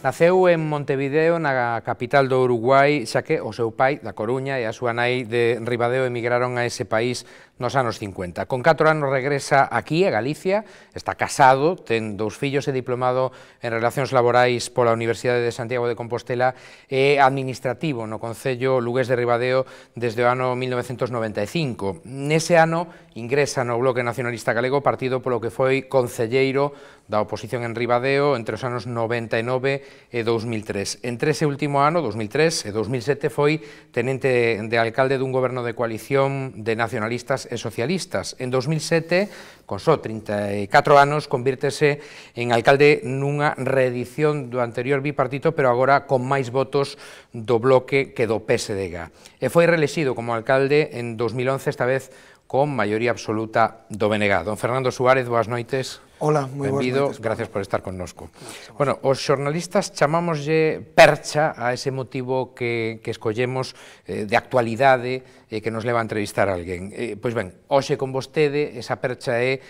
Naceu en Montevideo, na capital do Uruguai, xa que o seu pai, da Coruña, e a súa nai de Ribadeo emigraron a ese país nos anos 50. Con 4 anos regresa aquí, a Galicia, está casado, ten 2 fillos e diplomado en Relacións Laborais pola Universidade de Santiago de Compostela e administrativo no Concello lugués de Ribadeo desde o ano 1995. Nese ano ingresa no Bloque Nacionalista Galego, partido polo que foi concelleiro da oposición en Ribadeo entre os anos 99 e 2003. Entre ese último ano, 2003 e 2007, foi tenente de alcalde dun goberno de coalición de nacionalistas e socialistas. En 2007, con só 34 anos, convírtese en alcalde nunha reedición do anterior bipartito, pero agora con máis votos do Bloque que do PSDG. E foi reelexido como alcalde en 2011, esta vez con maioría absoluta do BNG. Don Fernando Suárez, boas noites. Hola, moi boas noites. Gracias por estar connosco. Bueno, os xornalistas chamámoslle percha a ese motivo que escollemos de actualidade que nos leva a entrevistar a alguén. Pois ben, hoxe con vostede, esa percha é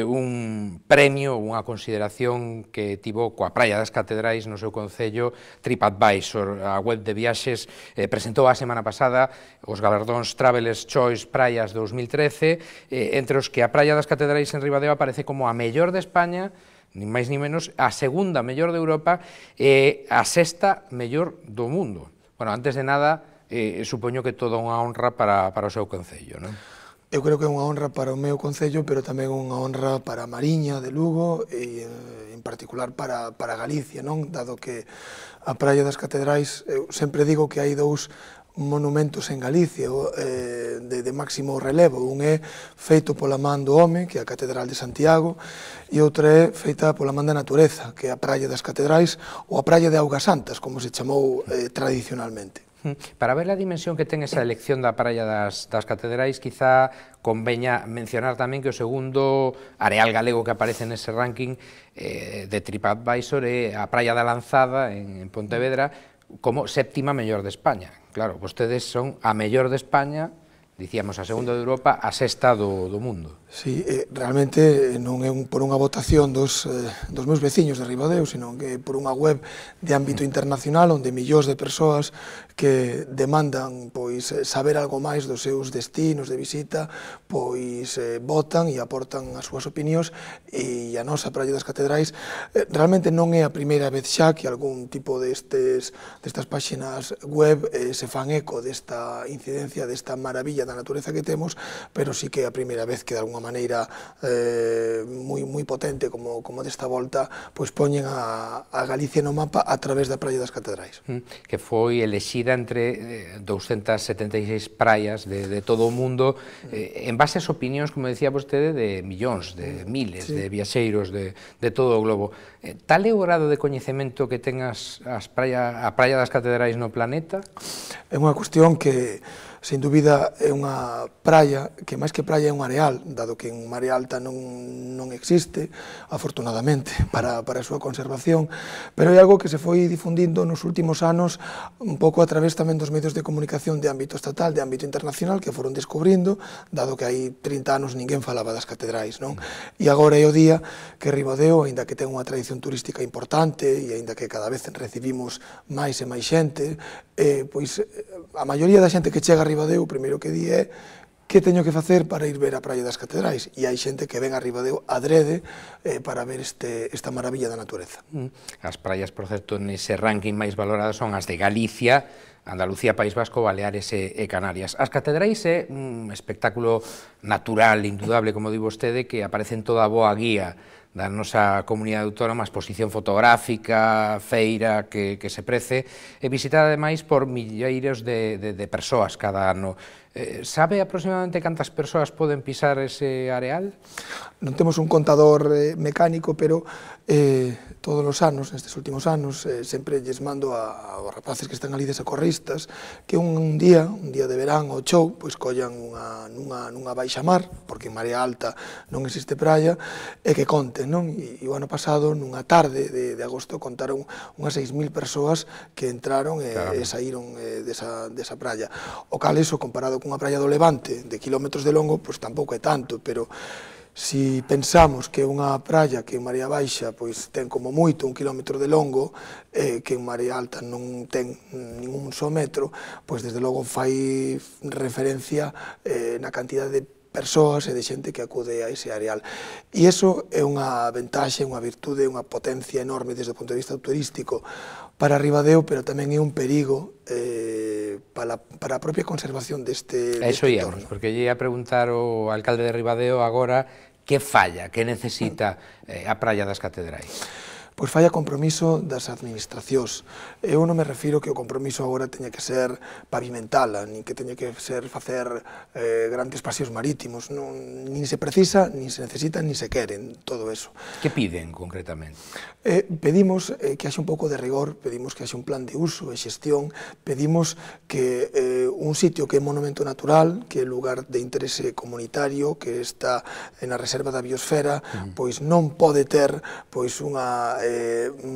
un premio, unha consideración que tivo coa Praia das Catedrais no seu concello TripAdvisor. A web de viaxes presentou a semana pasada os galardóns Travelers Choice Praias 2013, entre os que a Praia das Catedrais en Ribadeo aparece como a mellor de España, ni máis ni menos, a segunda mellor de Europa e a sexta mellor do mundo. Bueno, antes de nada, supoño que toda unha honra para o seu concello, non? Eu creo que é unha honra para o meu concello, pero tamén unha honra para a Mariña de Lugo e en particular para Galicia, non? Dado que a Praia das Catedrais, eu sempre digo que hai dous monumentos en Galicia de máximo relevo. Un é feito pola man do home, que é a Catedral de Santiago, e outra é feita pola man da natureza, que é a Praia das Catedrais ou a Praia de Augas Santas, como se chamou tradicionalmente. Para ver a dimensión que ten esa elección da Praia das Catedrais, quizá conveña mencionar tamén que o segundo areal galego que aparece nese ranking de TripAdvisor é a Praia da Lanzada, en Pontevedra, como séptima mellor de España. Claro, vostedes son a mellor de España, dicíamos a segunda de Europa, a sexta do mundo. Sí, realmente non é por unha votación dos meus veciños de Ribadeo, sino que por unha web de ámbito internacional onde millóns de persoas que demandan saber algo máis dos seus destinos de visita, votan e aportan as súas opinións, e a nosa Praia das Catedrais realmente non é a primeira vez xa que algún tipo destas páxinas web se fan eco desta incidencia, desta maravilla da natureza que temos, pero sí que é a primeira vez que de alguna maneira moi potente como desta volta poñen a Galicia no mapa a través da Praia das Catedrais. Que foi elexida entre 276 praias de todo o mundo en base ás opinións, como decía vostede, de millóns, de miles de viaxeiros de todo o globo. Tal é o grado de coñecemento que ten a Praia das Catedrais no planeta? É unha cuestión que sen dúbida é unha praia, que máis que praia é un areal, dado que en Marea Alta non existe, afortunadamente, para a súa conservación, pero é algo que se foi difundindo nos últimos anos un pouco a través tamén dos medios de comunicación de ámbito estatal, de ámbito internacional, que foron descubrindo, dado que hai 30 anos ninguén falaba das catedrais, non? E agora é o día que Ribadeo, aínda que ten unha tradición turística importante e aínda que cada vez recibimos máis e máis xente, a maioría da xente que chega a Ribadeo, o primeiro que di é que teño que facer para ir ver a Praia das Catedrais, e hai xente que ven a Ribadeo adrede para ver esta maravilla da natureza. As praias, por certo, nese ranking máis valoradas son as de Galicia, Andalucía, País Vasco, Baleares e Canarias. As catedrais é un espectáculo natural, indudable, como di vostede, que aparece en toda a boa guía da nosa comunidade autónoma, exposición fotográfica, feira que se prece, e visitada ademais por milleiros de persoas cada ano. Sabe aproximadamente cantas persoas poden pisar ese areal? Non temos un contador mecánico, pero todos os anos, nestes últimos anos, sempre lles mando aos rapaces que están ali de socorristas que un día de verán ou chou, collan nunha baixa mar, porque en Marea Alta non existe praia, e que conten, non? E o ano pasado, nunha tarde de agosto, contaron unhas 6.000 persoas que entraron e saíron desa praia. O cal, iso, comparado cunha praia do Levante de kilómetros de longo, tampouco é tanto, pero Si pensamos que unha praia que en Marea Baixa pois ten como moito 1 kilómetro de longo, que en Marea Alta non ten ningún só metro, pois desde logo fai referencia na cantidad de persoas e de xente que acude a ese areal. E iso é unha ventaxe, unha virtude, unha potencia enorme desde o punto de vista turístico para Ribadeo, pero tamén é un perigo para a propia conservación deste entorno. Eso íamos, porque lle ia preguntar ao alcalde de Ribadeo agora que falla, que necesita a Praia das Catedrais. Pois falla compromiso das administracións. Eu non me refiro que o compromiso agora teña que ser pavimentala, nin que teña que ser facer grandes paseos marítimos, nin se precisa, nin se necesita, nin se queren, todo eso. Que piden concretamente? Pedimos que haxe un pouco de rigor, pedimos que haxe un plan de uso e xestión, pedimos que un sitio que é monumento natural, que é lugar de interese comunitario, que está na reserva da biosfera, pois non pode ter pois unha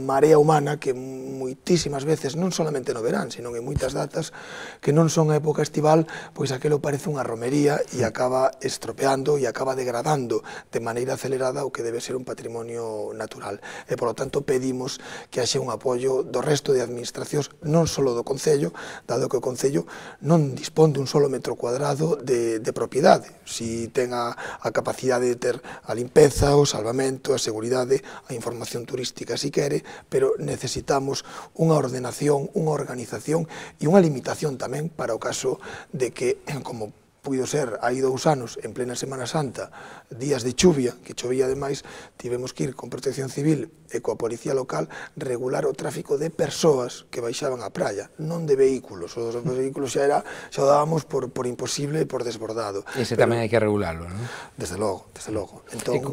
marea humana que moitísimas veces, non solamente no verán, sino en moitas datas, que non son a época estival, pois aquelo parece unha romería e acaba estropeando e acaba degradando de maneira acelerada o que debe ser un patrimonio natural. E, polo tanto, pedimos que haxe un apoio do resto de administracións, non só do Concello, dado que o Concello non dispón dun solo metro cuadrado de propiedade. Si ten a capacidade de ter a limpeza, o salvamento, a seguridade, a información turística, si quere, pero necesitamos unha ordenación, unha organización e unha limitación tamén para o caso de que, como puido ser hai 2 anos, en plena Semana Santa, días de chuvia, que chovía demais, tivemos que ir con Protección Civil e coa Policía Local regular o tráfico de persoas que baixaban á praia, non de vehículos. Os vehículos xa o dábamos por imposible e por desbordado. Ese tamén hai que regularlo, non? Desde logo, desde logo.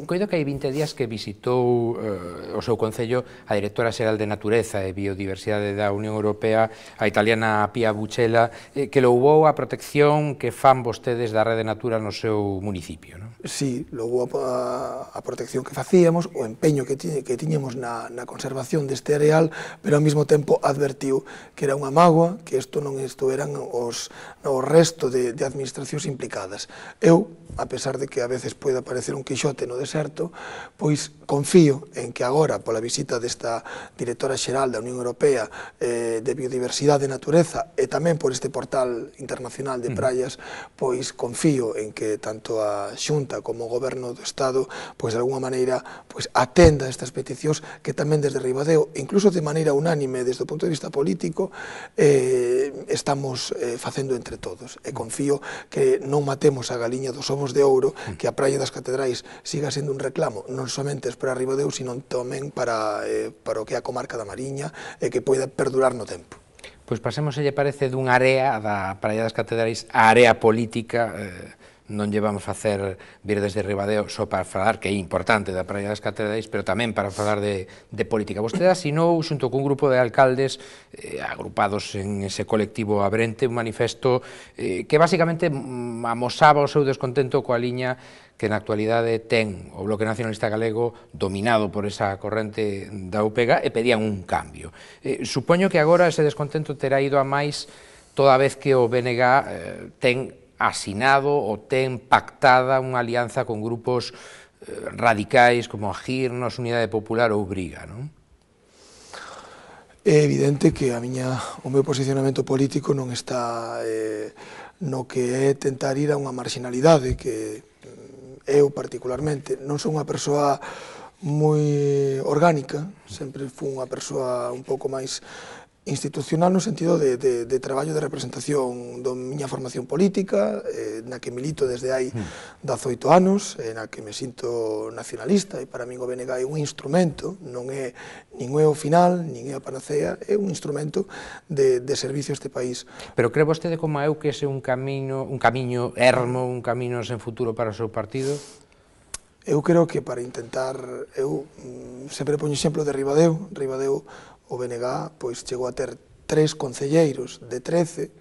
Coido que hai 20 días que visitou o seu Concello a Directora Xeral de Natureza e Biodiversidade da Unión Europea, a italiana Pia Buccella, que louvou a protección que fan vostedes da Rede Natura no seu municipio, non? Sí, logo a protección que facíamos, o empeño que tiñemos na conservación deste areal, pero ao mesmo tempo advertiu que era unha mágoa, que isto non estuveran o resto de administracións implicadas. Eu, a pesar de que a veces poida parecer un quixote no deserto, pois confío en que agora, pola visita desta Directora Xeral da Unión Europea de Biodiversidade e Natureza, e tamén por este portal internacional de praias, pois confío en que tanto a Xunta como o Goberno do Estado, pois de alguma maneira, pois atenda estas peticións que tamén desde Ribadeo, incluso de maneira unánime desde o punto de vista político, estamos facendo entre todos. E confío que non matemos a galiña dos ovos de ouro, que a Praia das Catedrais siga sendo un reclamo non somente para Ribadeo, sino tamén para o que é a comarca da Mariña, e que poida perdurar no tempo. Pois pasemos, se lle parece, dunha área da Praia das Catedrais a área política. Non lle vamos facer vir desde Ribadeo só para falar, que é importante, da Praia das Catedrais, pero tamén para falar de política. Vostede asinou, xunto cun grupo de alcaldes agrupados en ese colectivo Abrente, un manifesto que basicamente amosaba o seu descontento coa liña que na actualidade ten o Bloque Nacionalista Galego dominado por esa corrente da UPG e pedían un cambio. Supoño que agora ese descontento terá ido a máis toda vez que o BNG ten asinado ou ten pactada unha alianza con grupos radicais como a Girnos, Unidade Popular ou Briga, non? É evidente que o meu posicionamento político non está no que é tentar ir a unha marginalidade, que eu particularmente non son unha persoa moi orgánica, sempre fui unha persoa un pouco máis institucional no sentido de traballo de representación da miña formación política, na que milito desde hai 18 anos, na que me sinto nacionalista, e para min o BNG é un instrumento, non é nin é o final, nin é a panacea, é un instrumento de servicio a este país. Pero cree vostede, como eu, que ese é un camiño ermo, un camiño sen futuro para o seu partido? Eu creo que para intentar, eu sempre poño exemplo de Ribadeo, o BNG pois chegou a ter 3 concelleiros de 13,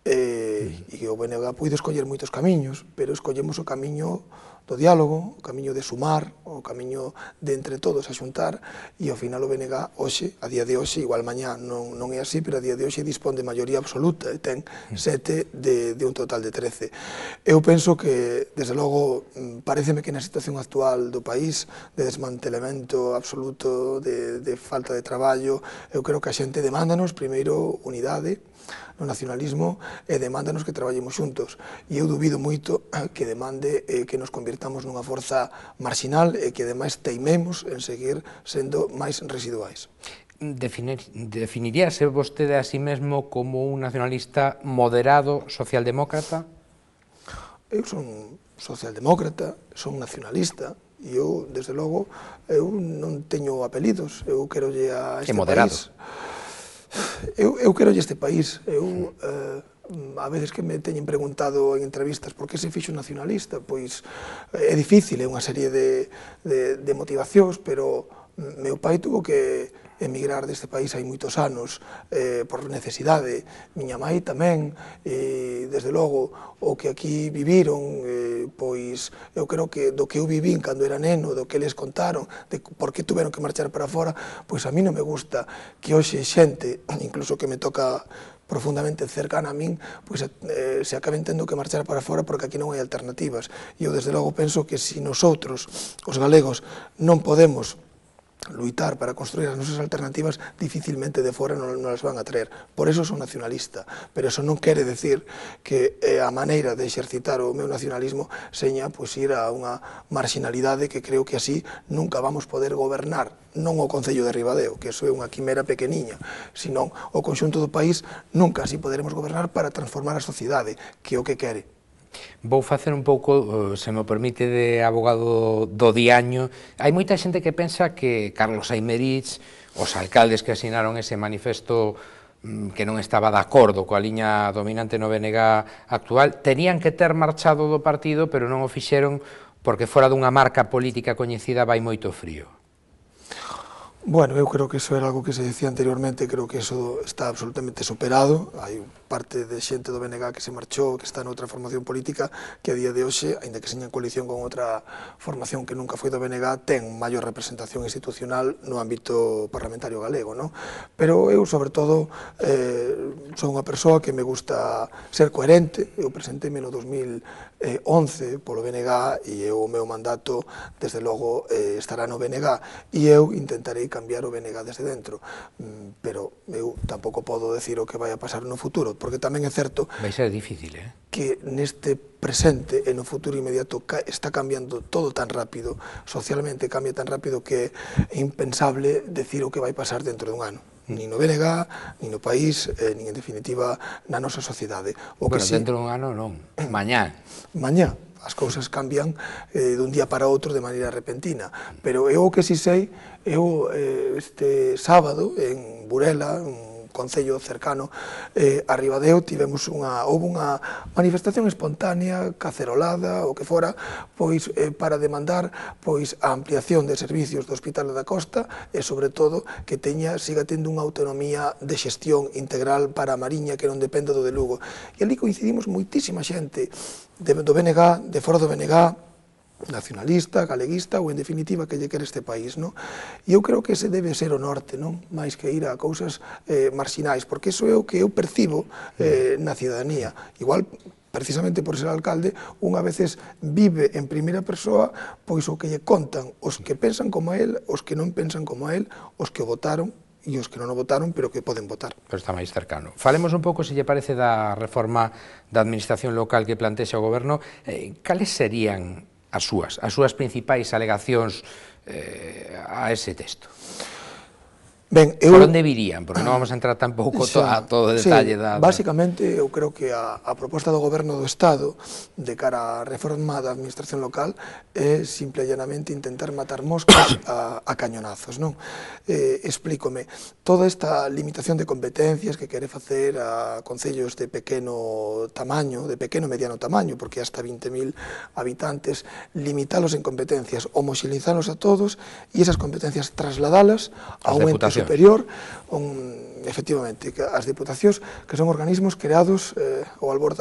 e o BNG puido escoller moitos camiños, pero escollemos o camiño do diálogo, o camiño de sumar, o camiño de entre todos a xuntar, e ao final o BNG hoxe, a día de hoxe, igual mañá non é así, pero a día de hoxe dispón de maioría absoluta e ten 7 de un total de 13. Eu penso que, desde logo, pareceme que na situación actual do país, de desmantelamento absoluto, de falta de traballo, eu creo que a xente demándanos, primeiro, unidade, no nacionalismo, e demándanos que traballemos xuntos. E eu dubido moito que demande que nos convirtamos nunha forza marxinal e que ademais teimemos en seguir sendo máis residuais. Definiríase vostede a sí mesmo como un nacionalista moderado, socialdemócrata? Eu son socialdemócrata, son nacionalista, e eu, desde logo, eu non teño apelidos, eu querolle a este país. Eu querolle este país, eu a veces que me teñen preguntado en entrevistas por que se fixo nacionalista, pois é difícil, é unha serie de motivacións, pero meu pai tuvo que emigrar deste país hai moitos anos por necesidade, miña mai tamén, e desde logo o que aquí viviron, pois eu creo que do que eu vivín cando era neno, do que eles contaron, de por que tuveron que marchar para fora, pois a mí non me gusta que hoxe xente, incluso que me toca profundamente cercana a min, pois se acaben tendo que marchar para fora porque aquí non hai alternativas. E eu desde logo penso que se nosotros, os galegos, non podemos luitar para construir as nosas alternativas, dificilmente de fora non as van a traer. Por eso son nacionalista, pero eso non quere decir que a maneira de exercitar o meu nacionalismo seña ir a unha marginalidade que creo que así nunca vamos poder gobernar, non o Concello de Ribadeo, que eso é unha quimera pequeniña, senón o conxunto do país, nunca así poderemos gobernar para transformar a sociedade, que é o que quere. Vou facer un pouco, se me permite, de abogado do diaño. Hai moita xente que pensa que Carlos Aymerich, os alcaldes que asinaron ese manifesto que non estaba de acordo coa liña dominante no BNG actual, tenían que ter marchado do partido, pero non o fixeron porque fora dunha marca política coñecida vai moito frío. Bueno, eu creo que eso era algo que se decía anteriormente, creo que eso está absolutamente superado. Hai parte de xente do BNG que se marchou, que está noutra formación política, que a día de hoxe, aínda que seña en coalición con outra formación que nunca foi do BNG, ten maior representación institucional no ámbito parlamentario galego, non? Pero eu, sobre todo, son unha persoa que me gusta ser coherente. Eu presentéme no 2011 polo BNG e o meu mandato, desde logo, estará no BNG, e eu intentarei cambiar o BNG desde dentro, pero eu tampouco podo decir o que vai a pasar no futuro, porque tamén é certo vai ser difícil, que neste presente e no futuro inmediato está cambiando todo tan rápido, socialmente cambia tan rápido que é impensable decir o que vai pasar dentro dun ano. Nin no BNG, nin no país, nin en definitiva na nosa sociedade. Bueno, dentro dun ano non, mañá. Mañá. As cousas cambian dun día para outro de maneira repentina, pero eu o que si sei, eu este sábado en Burela, un concello cercano a Ribadeo, houve unha manifestación espontánea, cacerolada, o que fora, pois para demandar a ampliación de servicios do Hospital da Costa e, sobre todo, que siga tendo unha autonomía de xestión integral para a Mariña que non dependa do de Lugo. E ali coincidimos moitísima xente do BNG, de fora do BNG, nacionalista, galeguista ou, en definitiva, que lle quere este país, non? E eu creo que ese debe ser o norte, non? Mais que ir a cousas marxinais, porque iso é o que eu percibo na cidadanía. Igual, precisamente por ser alcalde, unha veces vive en primeira persoa pois o que lle contan os que pensan como a él, os que non pensan como a él, os que o votaron e os que non o votaron, pero que poden votar. Pero está máis cercano. Falemos un pouco, se lle parece, da reforma da administración local que plantexa o goberno. Cales serían as súas principais alegacións a ese texto? Por onde virían? Porque non vamos a entrar tampouco a todo o detalle da... Básicamente, eu creo que a proposta do Goberno do Estado de cara á reforma da administración local é simple e llanamente intentar matar moscas a cañonazos, non? Explícome. Toda esta limitación de competencias que quere facer a concellos de pequeno tamaño, de pequeno mediano tamaño, porque hasta 20.000 habitantes, limitalos en competencias, homoxeneizarlos a todos e esas competencias trasladalas a un ente superior, efectivamente, as diputacións, que son organismos creados ao albor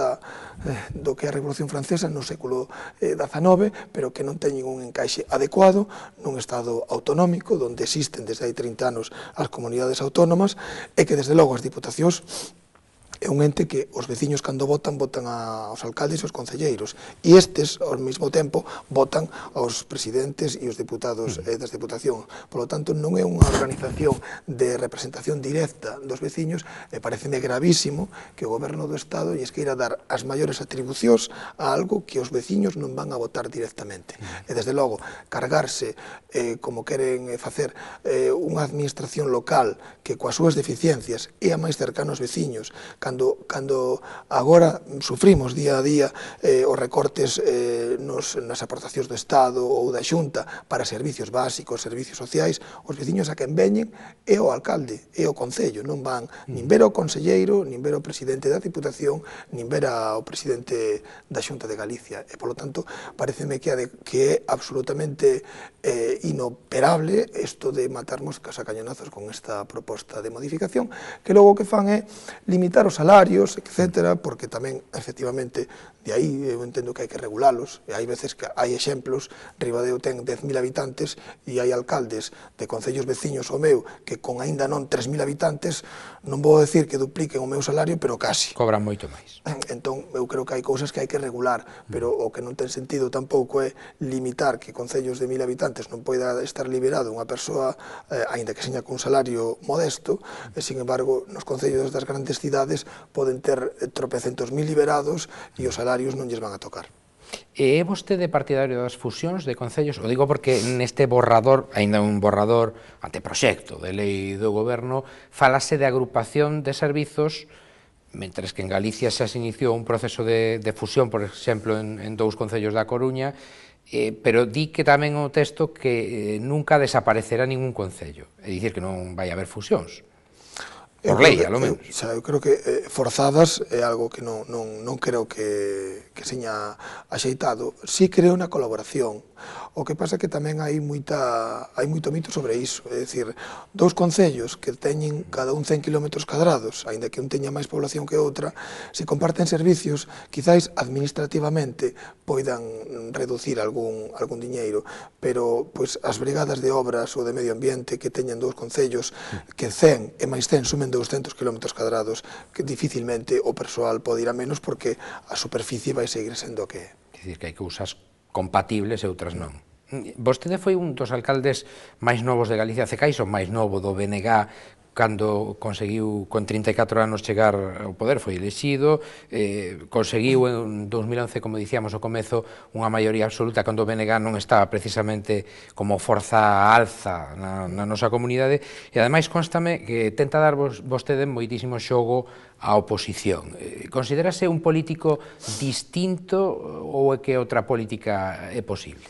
do que é a Revolución Francesa no século XIX, pero que non teñen un encaixe adecuado nun Estado autonómico, onde existen desde hai 30 anos as comunidades autónomas, e que desde logo as diputacións é un ente que os veciños cando votan aos alcaldes e aos concelleiros, e estes, ao mesmo tempo, votan aos presidentes e os deputados das diputacións. Por lo tanto, non é unha organización de representación directa dos veciños, e pareceme gravísimo que o goberno do Estado lles queira dar as maiores atribucións a algo que os veciños non van a votar directamente. E, desde logo, cargarse, como queren facer, unha administración local que coas súas deficiencias é a máis cercana aos veciños, cando agora sufrimos día a día os recortes nas aportacións do Estado ou da Xunta para servicios básicos, servicios sociais, os veciños a quen veñen é o alcalde, é o concello, non van nin ver ao conselleiro, nin ver ao presidente da Diputación, nin ver ao presidente da Xunta de Galicia. E, polo tanto, pareceme que é absolutamente inoperable isto de matarmos a cañonazos con esta proposta de modificación, que logo o que fan é limitar os salarios, etc., porque tamén, efectivamente, de aí eu entendo que hai que regulalos, e hai veces que hai exemplos, Ribadeo ten 10.000 habitantes e hai alcaldes de concellos veciños ao meu que con aínda non 3.000 habitantes non vou decir que dupliquen o meu salario, pero casi. Cobran moito máis. Entón, eu creo que hai cousas que hai que regular, pero o que non ten sentido tampouco é limitar que concellos de 1.000 habitantes non poida estar liberado unha persoa, aínda que seña cun salario modesto, e, sin embargo, nos concellos das grandes cidades poden ter tropecentos mil liberados e os salarios non lles van a tocar. E é vostede partidario das fusións de concellos? O digo porque neste borrador, aínda un borrador anteproxecto de lei do goberno, falase de agrupación de servizos, mentres que en Galicia xa se iniciou un proceso de fusión, por exemplo, en dous concellos da Coruña, pero di que tamén o texto que nunca desaparecerá ningún concello, é dicir que non vai haber fusións. Por lei, alo menos. Eu creo que forzadas é algo que non creo que seña axeitado. Si creo na colaboración. O que pasa é que tamén hai moito mito sobre iso. É dicir, dous concellos que teñen cada un 100 km cadrados, aínda que un teña máis población que outra, se comparten servicios, quizáis administrativamente poidan reducir algún diñeiro, pero as brigadas de obras ou de medio ambiente que teñen dous concellos que 100 e máis 100 sumen 200 km cadrados, que dificilmente o persoal pode ir a menos porque a superficie vai seguir sendo o que é. Quer dizer que hai cousas compatibles e outras non. Vostede foi un dos alcaldes máis novos de Galicia, Cecais, o máis novo do BNG, cando conseguiu con 34 anos chegar ao poder, foi elexido, conseguiu en 2011, como dicíamos ao comezo, unha maioría absoluta cando o BNG non estaba precisamente como forza alza na nosa comunidade, e ademais constame que tenta dar vostede moitísimo xogo á oposición. Considérase un político distinto ou é que outra política é posible?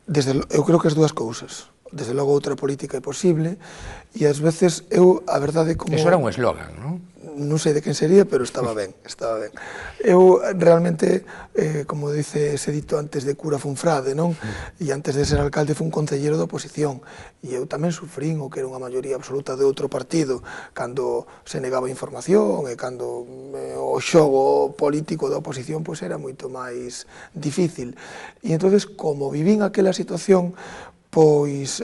Eu creo que as dúas cousas. Desde logo outra política é posible, e ás veces a verdade como... Eso era un eslogan, non? Non sei de quen sería, pero estaba ben, estaba ben. Eu realmente, como dice ese dito, antes de cura fun frade, non? E antes de ser alcalde fun concelleiro da oposición, e eu tamén sufrín o que era unha maioría absoluta de outro partido, cando se negaba información e cando o xogo político da oposición era moito máis difícil. E entonces, como vivín aquela situación, pois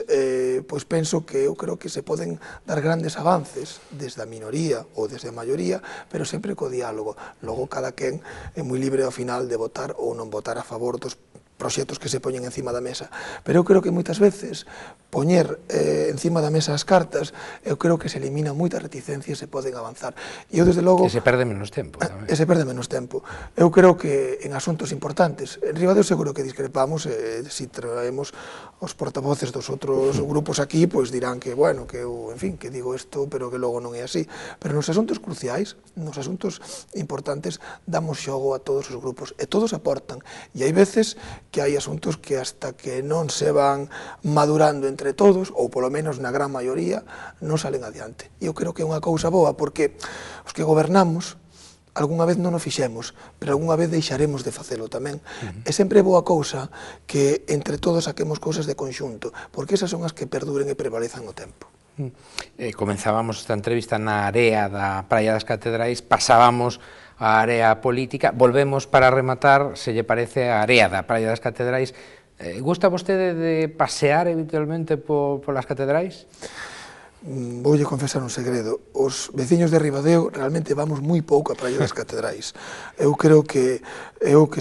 penso que eu creo que se poden dar grandes avances desde a minoría ou desde a maioría, pero sempre co diálogo. Logo, cada quen é moi libre ao final de votar ou non votar a favor dos proxectos que se poñen encima da mesa. Pero eu creo que moitas veces poñer encima da mesa as cartas, eu creo que se elimina moitas reticencias e poden avanzar. E eu, desde logo... Que se perde menos tempo, tamén. E se perde menos tempo. Eu creo que en asuntos importantes, en Ribadeo seguro que discrepamos, se traemos os portavoces dos outros grupos aquí, pois dirán que, bueno, que eu, en fin, que digo isto, pero que logo non é así. Pero nos asuntos cruciais, nos asuntos importantes, damos xogo a todos os grupos, e todos aportan. E hai veces que hai asuntos que hasta que non se van madurando entre todos, ou polo menos na gran maioría, non salen adiante. E eu creo que é unha cousa boa, porque os que gobernamos, algunha vez non o fixemos, pero algunha vez deixaremos de facelo tamén. É sempre boa cousa que entre todos saquemos cousas de conxunto, porque esas son as que perduren e prevalezan no tempo. Comenzábamos esta entrevista na area da Praia das Catedrais, pasábamos a área política, volvemos para rematar, se lle parece, a area da Praia das Catedrais. Gusta vostede de pasear habitualmente polas catedrais? Voulle confesar un segredo, os veciños de Ribadeo realmente vamos moi pouco a Praia das Catedrais. Eu creo que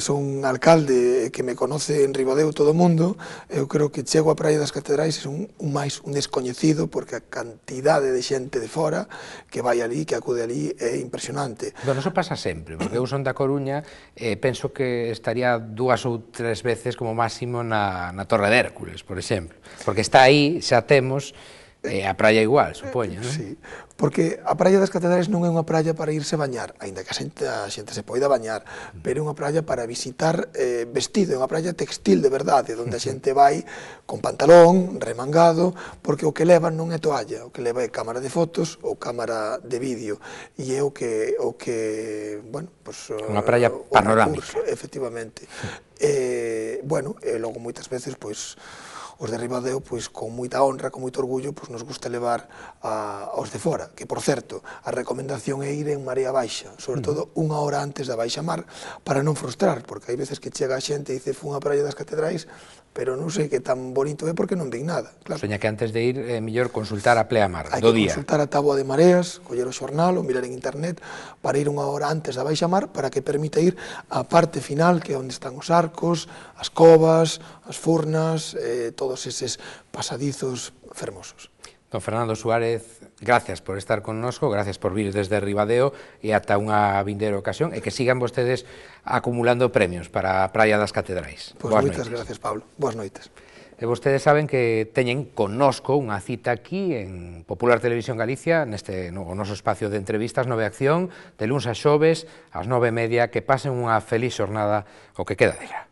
son alcalde que me conoce en Ribadeo todo o mundo, eu creo que chego a Praia das Catedrais e son un descoñecido, porque a cantidade de xente de fora que vai ali, que acude ali, é impresionante. Bueno, eso pasa sempre, porque eu son da Coruña e penso que estaría 2 ou 3 veces como máximo na Torre de Hércules, por exemplo, porque está aí, xa temos a praia igual, supoño, non? Sí, porque a Praia das Catedrais non é unha praia para irse bañar, aínda que a xente se poida bañar, pero é unha praia para visitar vestido, é unha praia textil de verdade, onde a xente vai con pantalón, remangado, porque o que leva non é toalla, o que leva é cámara de fotos ou cámara de vídeo, e é o que bueno, pues... Unha praia panorámica. Efectivamente. Bueno, e logo moitas veces, pois, os de Ribadeo, pois, con moita honra, con moito orgullo, pois, nos gusta levar aos de fora, que, por certo, a recomendación é ir en marea baixa, sobre todo unha hora antes da baixa mar, para non frustrar, porque hai veces que chega a xente e dice, fun a Praia das Catedrais, pero non sei que tan bonito é porque non vin nada. Claro. Soña que antes de ir é mellor consultar a pleamar Hai do que día. consultar a táboa de mareas, coller o xornal ou mirar en internet para ir unha hora antes da baixa mar para que permita ir á parte final, que é onde están os arcos, as covas, as furnas, todos eses pasadizos fermosos. Don Fernando Suárez, gracias por estar connosco, gracias por vir desde Ribadeo e ata unha vindeira ocasión e que sigan vostedes acumulando premios para a Praia das Catedrais. Pois moitas gracias, Pablo. Boas noites. E vostedes saben que teñen connosco unha cita aquí en Popular Televisión Galicia, neste o noso espacio de entrevistas Nove Acción, de luns a xoves, ás 9:30, que pasen unha feliz xornada o que queda dela.